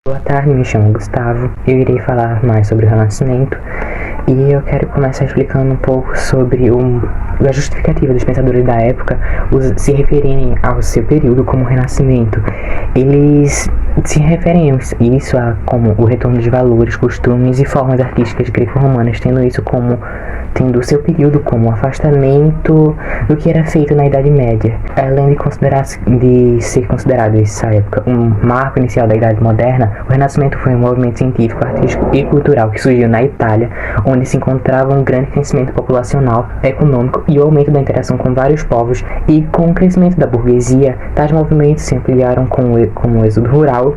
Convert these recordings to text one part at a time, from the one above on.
Boa tarde, me chamo Gustavo. Eu irei falar mais sobre o Renascimento e eu quero começar explicando um pouco sobre a justificativa dos pensadores da época se referirem ao seu período como Renascimento. Eles se referem a isso como o retorno dos valores, costumes e formas artísticas greco-romanas, tendo o seu período como um afastamento do que era feito na Idade Média. Além de ser considerado essa época um marco inicial da Idade Moderna, o Renascimento foi um movimento científico, artístico e cultural que surgiu na Itália, onde se encontrava um grande crescimento populacional, econômico e o aumento da interação com vários povos, e com o crescimento da burguesia, tais movimentos se ampliaram com o êxodo rural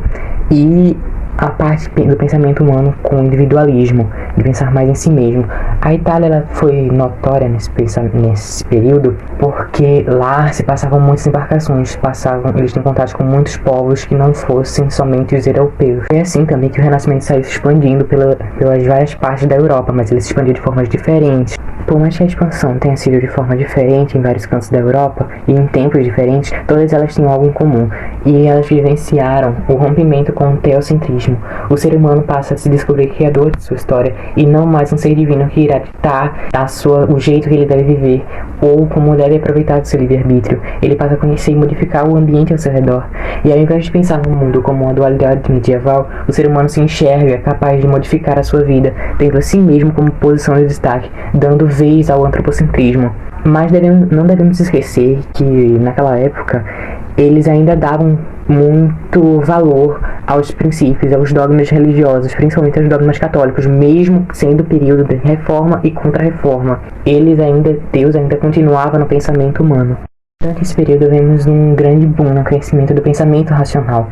e a parte do pensamento humano com o individualismo, de pensar mais em si mesmo. A Itália ela foi notória nesse período porque lá se passavam muitas embarcações, eles tinham contato com muitos povos que não fossem somente os europeus. Foi assim também que o Renascimento saiu se expandindo pelas várias partes da Europa, mas ele se expandiu de formas diferentes. Por mais que a expansão tenha sido de forma diferente em vários cantos da Europa e em tempos diferentes, todas elas tinham algo em comum, e elas vivenciaram o rompimento com o teocentrismo. O ser humano passa a se descobrir criador de sua história e não mais um ser divino que irá ditar o jeito que ele deve viver ou como deve aproveitar do seu livre-arbítrio. Ele passa a conhecer e modificar o ambiente ao seu redor. E ao invés de pensar no mundo como uma dualidade medieval, o ser humano se enxerga capaz de modificar a sua vida, tendo a si mesmo como posição de destaque, dando vez ao antropocentrismo. Mas não devemos esquecer que naquela época eles ainda davam muito valor aos princípios, aos dogmas religiosos, principalmente aos dogmas católicos, mesmo sendo período de reforma e contra-reforma. Deus ainda continuava no pensamento humano. Durante esse período vemos um grande boom no crescimento do pensamento racional.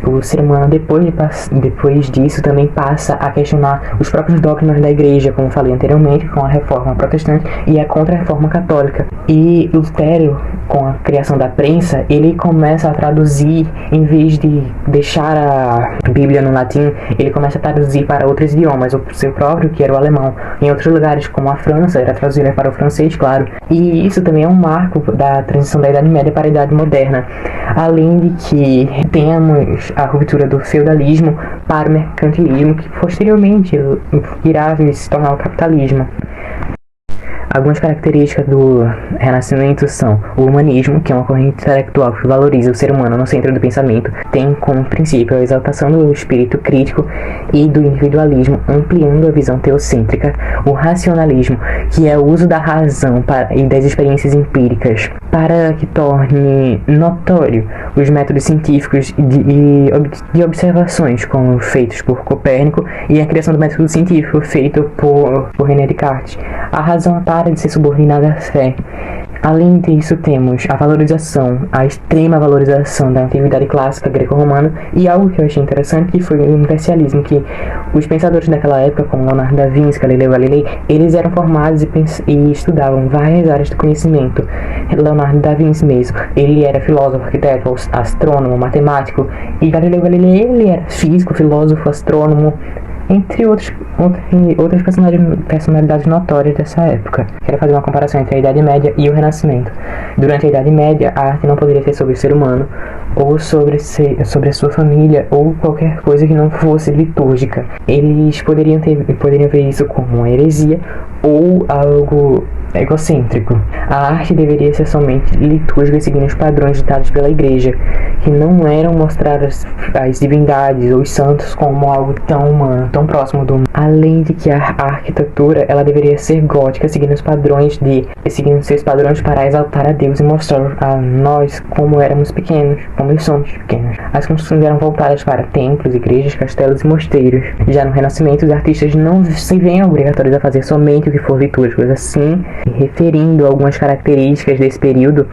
O ser humano depois disso também passa a questionar os próprios dogmas da igreja, como falei anteriormente, com a reforma protestante e a contra-reforma católica. E Lutero, com a criação da prensa, ele começa a traduzir, em vez de deixar a Bíblia no latim, ele começa a traduzir para outros idiomas, o seu próprio, que era o alemão. Em outros lugares, como a França, era traduzida para o francês, claro. E isso também é um marco da transição da Idade Média para a Idade Moderna, além de que temos a ruptura do feudalismo para o mercantilismo, que posteriormente irá se tornar o capitalismo. Algumas características do Renascimento são o humanismo, que é uma corrente intelectual que valoriza o ser humano no centro do pensamento, tem como princípio a exaltação do espírito crítico e do individualismo, ampliando a visão teocêntrica. O racionalismo, que é o uso da razão e das experiências empíricas para que torne notório os métodos científicos de observações como feitos por Copérnico e a criação do método científico feito por René Descartes. A razão para de ser subordinada à fé. Além disso, temos a extrema valorização da antiguidade clássica greco-romana, e algo que eu achei interessante que foi o universalismo, que os pensadores daquela época, como Leonardo da Vinci, Galileu Galilei, eles eram formados e estudavam várias áreas de conhecimento. Leonardo da Vinci mesmo, ele era filósofo, arquiteto, astrônomo, matemático, e Galileu Galilei, ele era físico, filósofo, astrônomo, entre outras personalidades notórias dessa época. Quero fazer uma comparação entre a Idade Média e o Renascimento. Durante a Idade Média, a arte não poderia ser sobre o ser humano, ou sobre a sua família, ou qualquer coisa que não fosse litúrgica. Eles poderiam ver isso como uma heresia ou algo egocêntrico. A arte deveria ser somente litúrgica, seguindo os padrões ditados pela igreja, que não eram mostrar as divindades ou os santos como algo tão humano, tão próximo do mundo. Além de que a arquitetura ela deveria ser gótica, seguindo seus padrões para exaltar a Deus e mostrar a nós como éramos pequenos, como somos pequenos. As construções eram voltadas para templos, igrejas, castelos e mosteiros. Já no Renascimento, os artistas não se veem obrigatórios a fazer somente o que for litúrgico, assim, referindo algumas características desse período,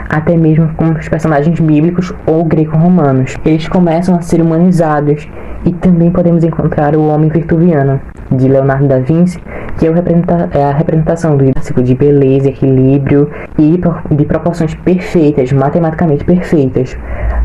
até mesmo como os personagens bíblicos ou greco-romanos. Eles começam a ser humanizados, e também podemos encontrar o homem virtuviano, de Leonardo da Vinci, que é a representação do ciclo de beleza, equilíbrio e de proporções perfeitas, matematicamente perfeitas.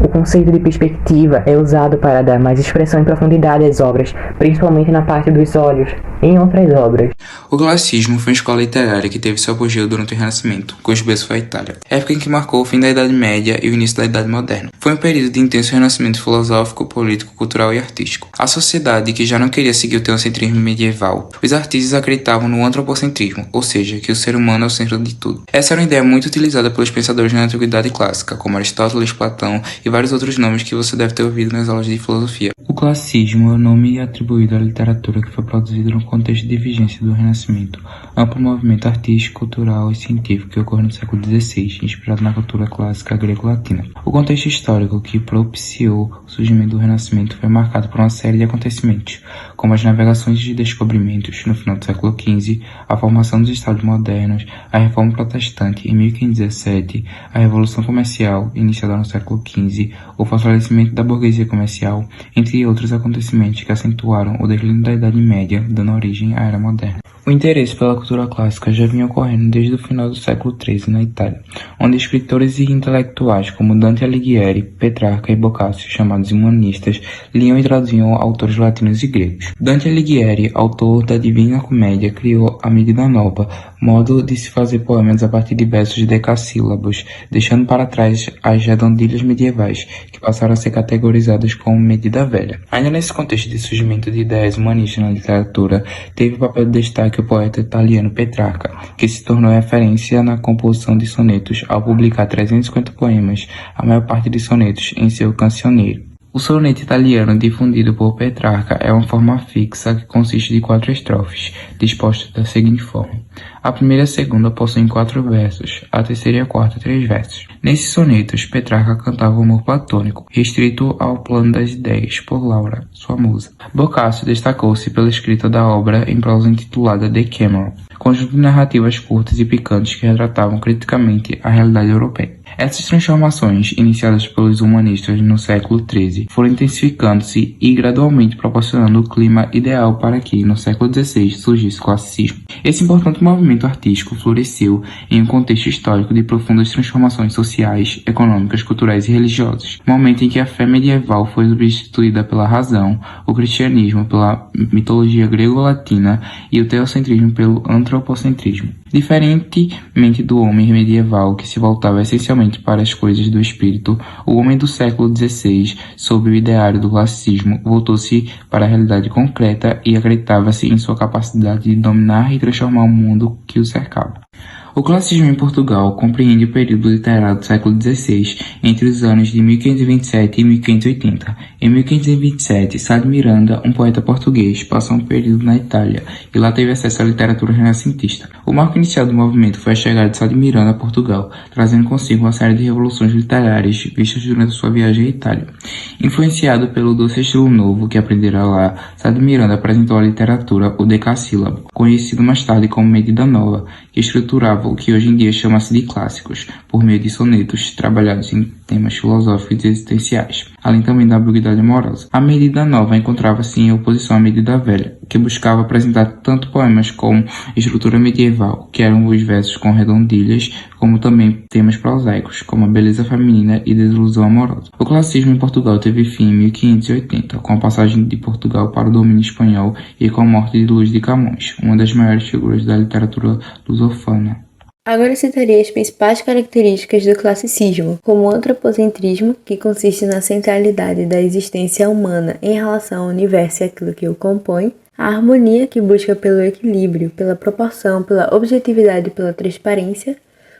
O conceito de perspectiva é usado para dar mais expressão e profundidade às obras, principalmente na parte dos olhos, em outras obras. O classicismo foi uma escola literária que teve seu apogeu durante o Renascimento, cujo berço foi a Itália, época em que marcou o fim da Idade Média e o início da Idade Moderna. Foi um período de intenso renascimento filosófico, político, cultural e artístico. A sociedade, que já não queria seguir o teocentrismo medieval, os artistas acreditavam no antropocentrismo, ou seja, que o ser humano é o centro de tudo. Essa era uma ideia muito utilizada pelos pensadores na Antiguidade Clássica, como Aristóteles, Platão e vários outros nomes que você deve ter ouvido nas aulas de filosofia. O classicismo é o nome atribuído à literatura que foi produzida no contexto de vigência do Renascimento, amplo movimento artístico, cultural e científico que ocorre no século XVI, inspirado na cultura clássica grego-latina. O contexto histórico que propiciou o surgimento do Renascimento foi marcado por uma série de acontecimentos, como as navegações e descobrimentos no final do século XV, a formação dos Estados modernos, a Reforma Protestante em 1517, a Revolução Comercial, iniciada no século XV, o fortalecimento da burguesia comercial, entre outros acontecimentos que acentuaram o declínio da Idade Média, dando origem à Era Moderna. O interesse pela cultura clássica já vinha ocorrendo desde o final do século XIII na Itália, onde escritores e intelectuais como Dante Alighieri, Petrarca e Boccaccio, chamados humanistas, liam e traduziam autores latinos e gregos. Dante Alighieri, autor da Divina Comédia, criou a medida nova, modo de se fazer poemas a partir de versos decassílabos, deixando para trás as redondilhas medievais, que passaram a ser categorizadas como medida velha. Ainda nesse contexto de surgimento de ideias humanistas na literatura, teve o papel de destaque o poeta italiano Petrarca, que se tornou referência na composição de sonetos ao publicar 350 poemas, a maior parte de sonetos em seu Cancioneiro. O soneto italiano difundido por Petrarca é uma forma fixa que consiste de 4 estrofes, dispostas da seguinte forma. A primeira e a segunda possuem 4 versos, a terceira e a quarta 3 versos. Nesses sonetos, Petrarca cantava o amor platônico, restrito ao plano das ideias, por Laura, sua musa. Boccaccio destacou-se pela escrita da obra em prosa intitulada Decameron, conjunto de narrativas curtas e picantes que retratavam criticamente a realidade europeia. Essas transformações, iniciadas pelos humanistas no século XIII, foram intensificando-se e gradualmente proporcionando o clima ideal para que, no século XVI, surgisse o classicismo. Esse importante movimento artístico floresceu em um contexto histórico de profundas transformações sociais, econômicas, culturais e religiosas, momento em que a fé medieval foi substituída pela razão, o cristianismo pela mitologia grego-latina e o teocentrismo pelo antropocentrismo. Diferentemente do homem medieval, que se voltava essencialmente para as coisas do espírito, o homem do século XVI, sob o ideário do classicismo, voltou-se para a realidade concreta e acreditava-se em sua capacidade de dominar e transformar o mundo que o cercava. O classicismo em Portugal compreende o período literário do século XVI, entre os anos de 1527 e 1580. Em 1527, Sá de Miranda, um poeta português, passou um período na Itália e lá teve acesso à literatura renascentista. O marco inicial do movimento foi a chegada de Sá de Miranda a Portugal, trazendo consigo uma série de revoluções literárias vistas durante sua viagem à Itália. Influenciado pelo doce estilo novo que aprendera lá, Sá de Miranda apresentou à literatura o decassílabo, conhecido mais tarde como medida nova, que estruturava o que hoje em dia chama-se de clássicos, por meio de sonetos trabalhados em temas filosóficos e existenciais, além também da ambiguidade amorosa. A medida nova encontrava-se em oposição à medida velha, que buscava apresentar tanto poemas com estrutura medieval, que eram os versos com redondilhas, como também temas prosaicos, como a beleza feminina e desilusão amorosa. O classicismo em Portugal teve fim em 1580, com a passagem de Portugal para o domínio espanhol e com a morte de Luís de Camões, uma das maiores figuras da literatura lusofana. Agora citarei as principais características do classicismo, como o antropocentrismo, que consiste na centralidade da existência humana em relação ao universo e aquilo que o compõe, a harmonia, que busca pelo equilíbrio, pela proporção, pela objetividade e pela transparência,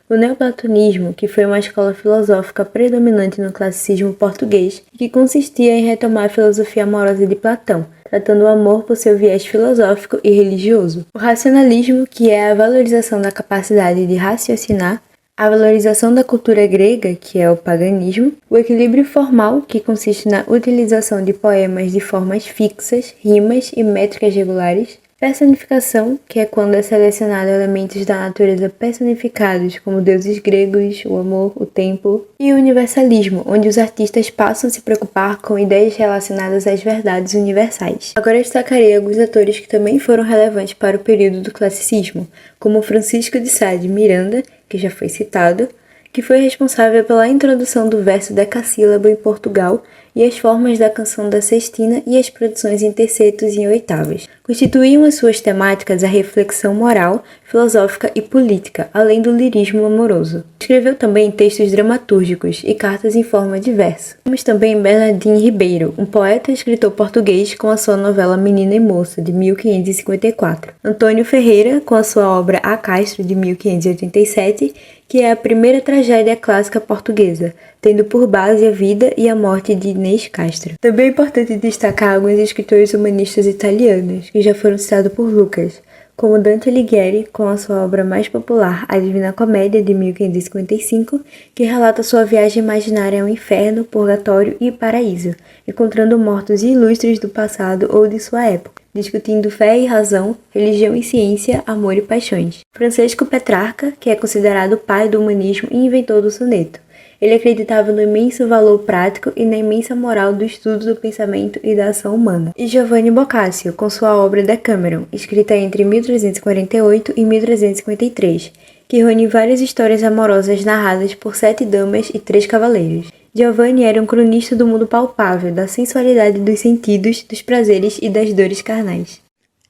o neoplatonismo, que foi uma escola filosófica predominante no classicismo português e que consistia em retomar a filosofia amorosa de Platão, tratando o amor por seu viés filosófico e religioso. O racionalismo, que é a valorização da capacidade de raciocinar, a valorização da cultura grega, que é o paganismo, o equilíbrio formal, que consiste na utilização de poemas de formas fixas, rimas e métricas regulares, personificação, que é quando é selecionado elementos da natureza personificados, como deuses gregos, o amor, o tempo, e o universalismo, onde os artistas passam a se preocupar com ideias relacionadas às verdades universais. Agora destacarei alguns autores que também foram relevantes para o período do classicismo, como Francisco de Sá de Miranda, que já foi citado, que foi responsável pela introdução do verso decassílabo em Portugal e as formas da canção da sextina e as produções em tercetos e em oitavas. Constituíam as suas temáticas a reflexão moral, filosófica e política, além do lirismo amoroso. Escreveu também textos dramatúrgicos e cartas em forma de verso. Temos também Bernardino Ribeiro, um poeta e escritor português com a sua novela Menina e Moça, de 1554. Antônio Ferreira, com a sua obra A Castro, de 1587, que é a primeira tragédia clássica portuguesa, tendo por base a vida e a morte de Inês Castro. Também é importante destacar alguns escritores humanistas italianos, que já foram citados por Lucas, como Dante Alighieri, com a sua obra mais popular, A Divina Comédia, de 1555, que relata sua viagem imaginária ao inferno, purgatório e paraíso, encontrando mortos ilustres do passado ou de sua época, discutindo fé e razão, religião e ciência, amor e paixões. Francisco Petrarca, que é considerado o pai do humanismo e inventor do soneto. Ele acreditava no imenso valor prático e na imensa moral do estudo do pensamento e da ação humana. E Giovanni Boccaccio, com sua obra Decameron, escrita entre 1348 e 1353, que reúne várias histórias amorosas narradas por 7 damas e 3 cavaleiros. Giovanni era um cronista do mundo palpável, da sensualidade dos sentidos, dos prazeres e das dores carnais.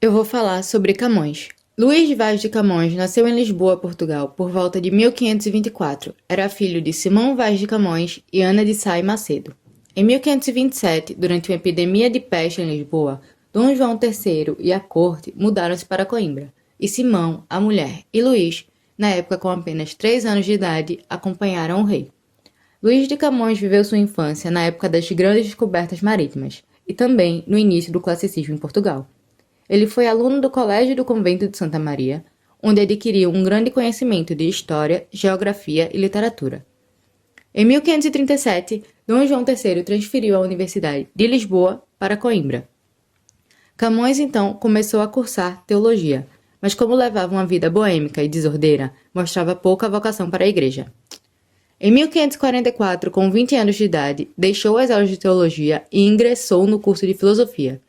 Eu vou falar sobre Camões. Luís Vaz de Camões nasceu em Lisboa, Portugal, por volta de 1524. Era filho de Simão Vaz de Camões e Ana de Sá e Macedo. Em 1527, durante uma epidemia de peste em Lisboa, Dom João III e a corte mudaram-se para Coimbra, e Simão, a mulher, e Luís, na época com apenas 3 anos de idade, acompanharam o rei. Luís de Camões viveu sua infância na época das grandes descobertas marítimas, e também no início do classicismo em Portugal. Ele foi aluno do Colégio do Convento de Santa Maria, onde adquiriu um grande conhecimento de história, geografia e literatura. Em 1537, Dom João III transferiu a Universidade de Lisboa para Coimbra. Camões, então, começou a cursar teologia, mas como levava uma vida boêmica e desordeira, mostrava pouca vocação para a igreja. Em 1544, com 20 anos de idade, deixou as aulas de teologia e ingressou no curso de filosofia.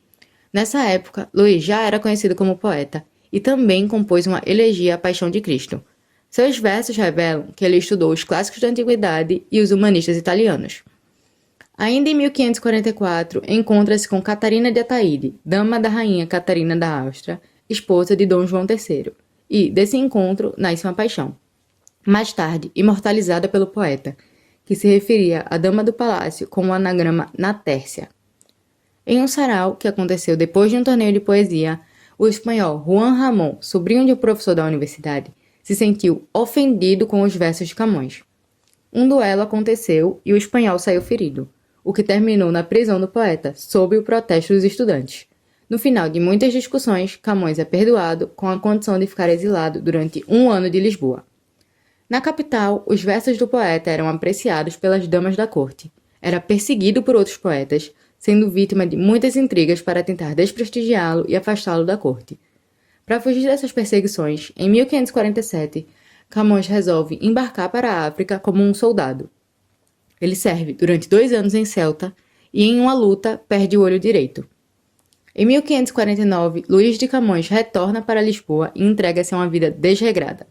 Nessa época, Luís já era conhecido como poeta e também compôs uma elegia à Paixão de Cristo. Seus versos revelam que ele estudou os clássicos da antiguidade e os humanistas italianos. Ainda em 1544, encontra-se com Catarina de Ataíde, dama da rainha Catarina da Áustria, esposa de Dom João III, e, desse encontro, nasce uma paixão. Mais tarde, imortalizada pelo poeta, que se referia à dama do palácio com o anagrama Natércia. Em um sarau que aconteceu depois de um torneio de poesia, o espanhol Juan Ramón, sobrinho de um professor da universidade, se sentiu ofendido com os versos de Camões. Um duelo aconteceu e o espanhol saiu ferido, o que terminou na prisão do poeta, sob o protesto dos estudantes. No final de muitas discussões, Camões é perdoado com a condição de ficar exilado durante 1 ano de Lisboa. Na capital, os versos do poeta eram apreciados pelas damas da corte. Era perseguido por outros poetas, sendo vítima de muitas intrigas para tentar desprestigiá-lo e afastá-lo da corte. Para fugir dessas perseguições, em 1547, Camões resolve embarcar para a África como um soldado. Ele serve durante 2 anos em Celta e, em uma luta, perde o olho direito. Em 1549, Luís de Camões retorna para Lisboa e entrega-se a uma vida desregrada.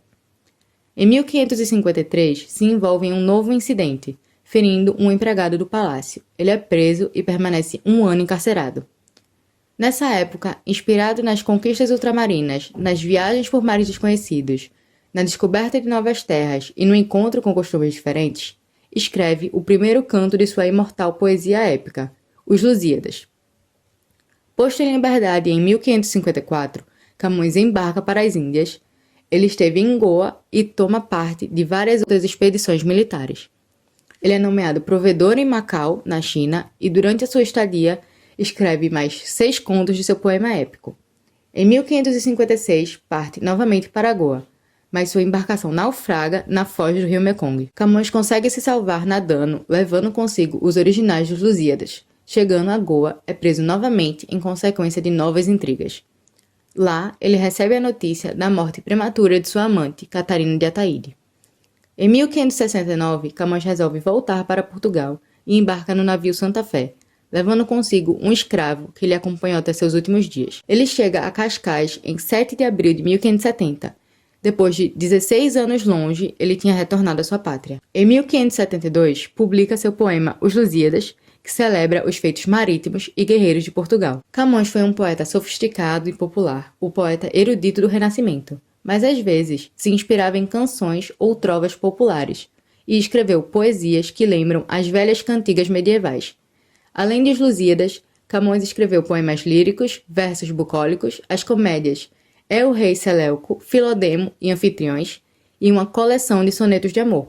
Em 1553, se envolve em um novo incidente, ferindo um empregado do palácio. Ele é preso e permanece 1 ano encarcerado. Nessa época, inspirado nas conquistas ultramarinas, nas viagens por mares desconhecidos, na descoberta de novas terras e no encontro com costumes diferentes, escreve o primeiro canto de sua imortal poesia épica, Os Lusíadas. Posto em liberdade em 1554, Camões embarca para as Índias. Ele esteve em Goa e toma parte de várias outras expedições militares. Ele é nomeado provedor em Macau, na China, e durante a sua estadia, escreve mais 6 contos de seu poema épico. Em 1556, parte novamente para Goa, mas sua embarcação naufraga na foz do rio Mekong. Camões consegue se salvar nadando, levando consigo os originais dos Lusíadas. Chegando a Goa, é preso novamente em consequência de novas intrigas. Lá, ele recebe a notícia da morte prematura de sua amante, Catarina de Ataíde. Em 1569, Camões resolve voltar para Portugal e embarca no navio Santa Fé, levando consigo um escravo que lhe acompanhou até seus últimos dias. Ele chega a Cascais em 7 de abril de 1570. Depois de 16 anos longe, ele tinha retornado à sua pátria. Em 1572, publica seu poema Os Lusíadas, que celebra os feitos marítimos e guerreiros de Portugal. Camões foi um poeta sofisticado e popular, o poeta erudito do Renascimento, mas às vezes se inspirava em canções ou trovas populares, e escreveu poesias que lembram as velhas cantigas medievais. Além de Os Lusíadas, Camões escreveu poemas líricos, versos bucólicos, as comédias É o Rei Seleuco, Filodemo e Anfitriões, e uma coleção de sonetos de amor.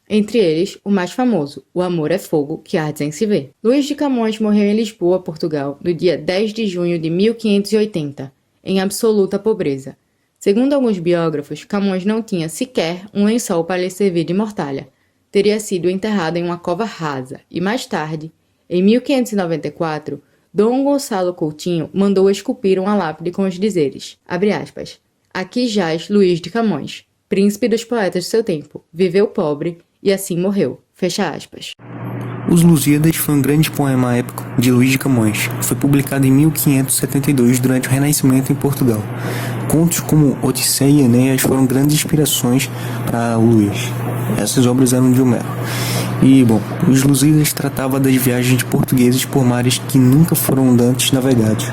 Entre eles, o mais famoso, O Amor é Fogo, que arde sem se ver. Luís de Camões morreu em Lisboa, Portugal, no dia 10 de junho de 1580, em absoluta pobreza. Segundo alguns biógrafos, Camões não tinha sequer um lençol para lhe servir de mortalha. Teria sido enterrado em uma cova rasa, e mais tarde, em 1594, Dom Gonçalo Coutinho mandou esculpir uma lápide com os dizeres, abre aspas, aqui jaz Luís de Camões, príncipe dos poetas de seu tempo, viveu pobre e assim morreu, fecha aspas. Os Lusíadas foi um grande poema épico de Luís de Camões. Foi publicado em 1572 durante o Renascimento em Portugal. Contos como Odisseia e Enéas foram grandes inspirações para o Luís. Essas obras eram de Homero. E, bom, os Lusíadas tratava das viagens de portugueses por mares que nunca foram dantes navegados.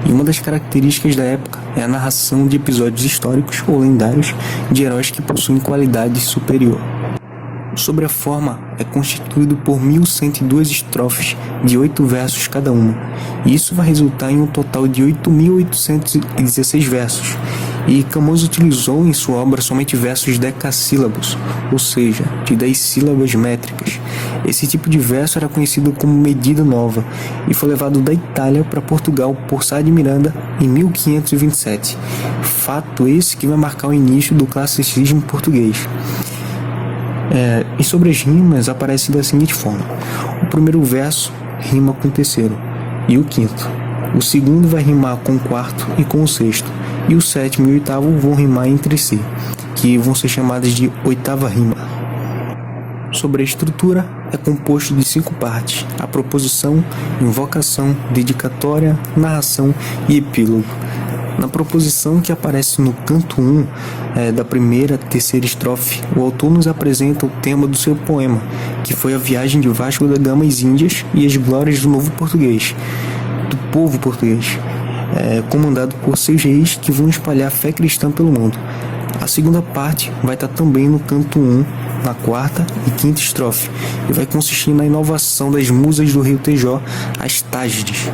E uma das características da época é a narração de episódios históricos ou lendários de heróis que possuem qualidade superior. Sobre a forma, é constituído por 1.102 estrofes de 8 versos cada uma, e isso vai resultar em um total de 8.816 versos, e Camões utilizou em sua obra somente versos decassílabos, ou seja, de 10 sílabas métricas. Esse tipo de verso era conhecido como medida nova, e foi levado da Itália para Portugal por Sá de Miranda em 1527, fato esse que vai marcar o início do classicismo português. E sobre as rimas aparece da seguinte forma: o primeiro verso rima com o terceiro e o quinto, o segundo vai rimar com o quarto e com o sexto, e o sétimo e o oitavo vão rimar entre si, que vão ser chamadas de oitava rima. Sobre a estrutura, é composto de 5 partes: a proposição, invocação, dedicatória, narração e epílogo. Na proposição que aparece no canto 1 da primeira, terceira estrofe, o autor nos apresenta o tema do seu poema, que foi a viagem de Vasco da Gama às Índias e as glórias do novo português, do povo português, comandado por 6 reis que vão espalhar a fé cristã pelo mundo. A segunda parte vai estar também no canto 1, na quarta e quinta estrofe, e vai consistir na inovação das musas do rio Tejó, as Tágides.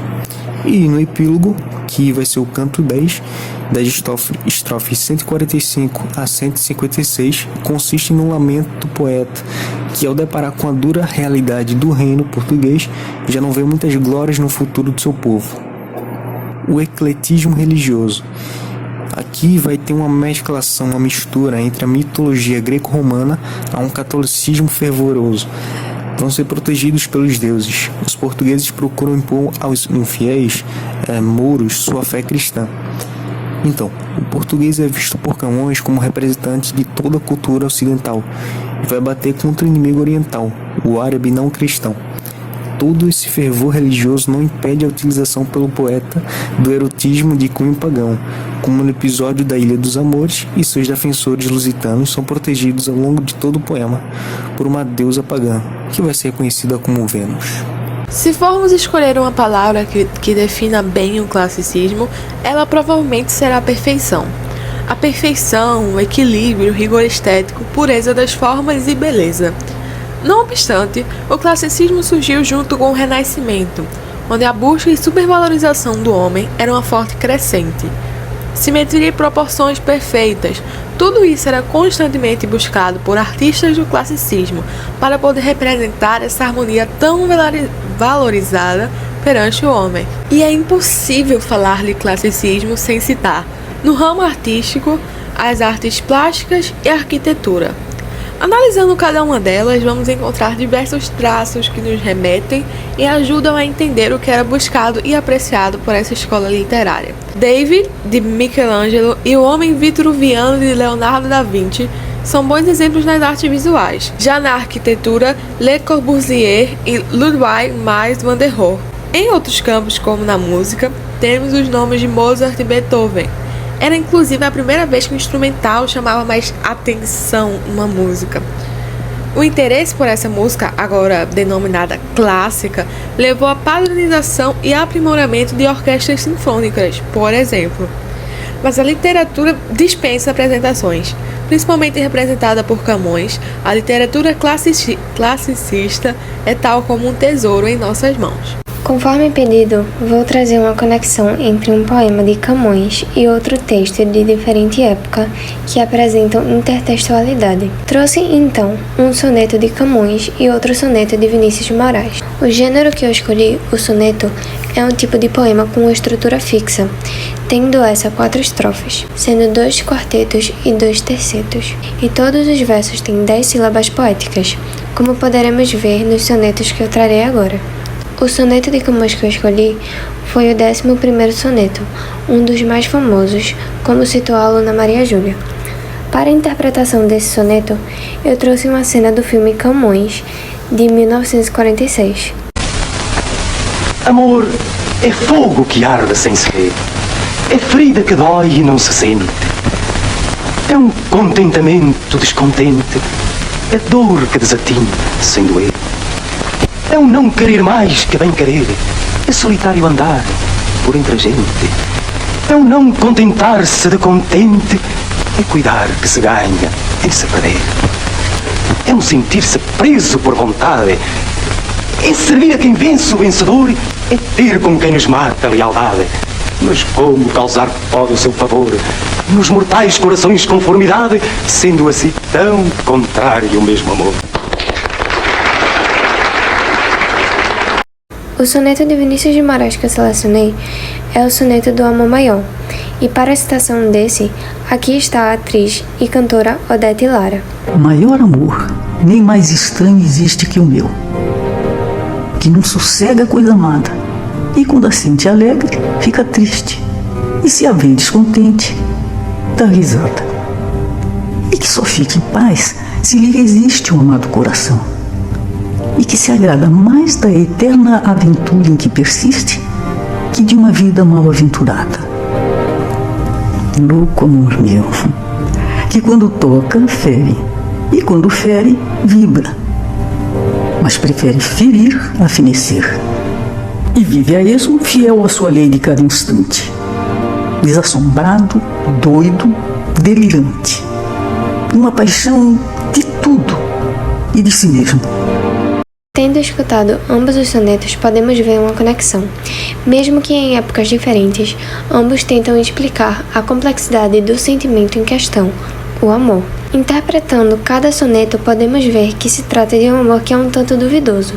E no epílogo, que vai ser o canto 10, das estrofes 145 a 156, consiste no lamento do poeta, que ao deparar com a dura realidade do reino português, já não vê muitas glórias no futuro do seu povo. O ecletismo religioso. Aqui vai ter uma mesclação, uma mistura entre a mitologia greco-romana a um catolicismo fervoroso. Vão ser protegidos pelos deuses. Os portugueses procuram impor aos infiéis mouros sua fé cristã. Então, o português é visto por Camões como representante de toda a cultura ocidental e vai bater contra o inimigo oriental, o árabe não cristão. Todo esse fervor religioso não impede a utilização pelo poeta do erotismo de cunho pagão, como no episódio da Ilha dos Amores, e seus defensores lusitanos são protegidos ao longo de todo o poema por uma deusa pagã, que vai ser conhecida como Vênus. Se formos escolher uma palavra que defina bem o classicismo, ela provavelmente será a perfeição. A perfeição, o equilíbrio, o rigor estético, pureza das formas e beleza. Não obstante, o classicismo surgiu junto com o Renascimento, onde a busca e supervalorização do homem era uma forte crescente. Simetria e proporções perfeitas, tudo isso era constantemente buscado por artistas do classicismo para poder representar essa harmonia tão valorizada perante o homem. E é impossível falar de classicismo sem citar, no ramo artístico, as artes plásticas e a arquitetura. Analisando cada uma delas, vamos encontrar diversos traços que nos remetem e ajudam a entender o que era buscado e apreciado por essa escola literária. David, de Michelangelo, e o Homem Vitruviano, de Leonardo da Vinci, são bons exemplos nas artes visuais. Já na arquitetura, Le Corbusier e Ludwig Mies van der Rohe. Em outros campos, como na música, temos os nomes de Mozart e Beethoven. Era inclusive a primeira vez que o instrumental chamava mais atenção numa música. O interesse por essa música, agora denominada clássica, levou à padronização e aprimoramento de orquestras sinfônicas, por exemplo. Mas a literatura dispensa apresentações. Principalmente representada por Camões, a literatura classicista é tal como um tesouro em nossas mãos. Conforme pedido, vou trazer uma conexão entre um poema de Camões e outro texto de diferente época que apresentam intertextualidade. Trouxe, então, um soneto de Camões e outro soneto de Vinícius de Moraes. O gênero que eu escolhi, o soneto, é um tipo de poema com uma estrutura fixa, tendo essa 4 estrofes, sendo 2 quartetos e 2 tercetos, e todos os versos têm 10 sílabas poéticas, como poderemos ver nos sonetos que eu trarei agora. O soneto de Camões que eu escolhi foi o 11º soneto, um dos mais famosos, como citou a aluna Maria Júlia. Para a interpretação desse soneto, eu trouxe uma cena do filme Camões, de 1946. Amor é fogo que arde sem se ver, é ferida que dói e não se sente, é um contentamento descontente, é dor que desatina sem doer. É um não querer mais que bem querer, é solitário andar por entre a gente. É um não contentar-se de contente, é cuidar que se ganha em se perder. É um sentir-se preso por vontade, é servir a quem vence o vencedor, é ter com quem nos mata a lealdade. Mas como causar pode o seu favor nos mortais corações conformidade, sendo assim tão contrário o mesmo amor? O soneto de Vinícius de Moraes que eu selecionei é o soneto do Amor Maior, e para a citação desse, aqui está a atriz e cantora Odete Lara. Maior amor, nem mais estranho existe que o meu, que não sossega a coisa amada, e quando a sente alegre, fica triste, e se a vê descontente, dá risada. E que só fique em paz se lhe resiste um amado coração, e que se agrada mais da eterna aventura em que persiste que de uma vida mal aventurada. Louco amor meu, que quando toca, fere, e quando fere, vibra, mas prefere ferir a fenecer, e vive a esmo fiel à sua lei de cada instante, desassombrado, doido, delirante, uma paixão de tudo e de si mesmo. Tendo escutado ambos os sonetos, podemos ver uma conexão. Mesmo que em épocas diferentes, ambos tentam explicar a complexidade do sentimento em questão, o amor. Interpretando cada soneto, podemos ver que se trata de um amor que é um tanto duvidoso,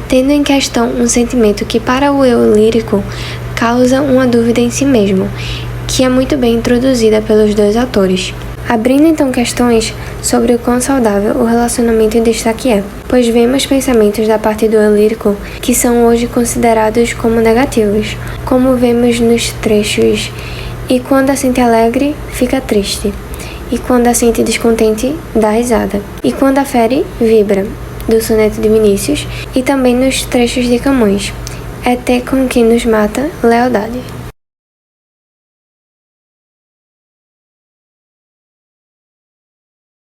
tendo em questão um sentimento que para o eu lírico causa uma dúvida em si mesmo, que é muito bem introduzida pelos dois autores. Abrindo então questões sobre o quão saudável o relacionamento em destaque é, pois vemos pensamentos da parte do eu lírico que são hoje considerados como negativos, como vemos nos trechos "e quando a sente alegre, fica triste", "e quando a sente descontente, dá risada", "e quando a fere, vibra", do soneto de Vinícius, e também nos trechos de Camões, "é ter com quem nos mata, lealdade".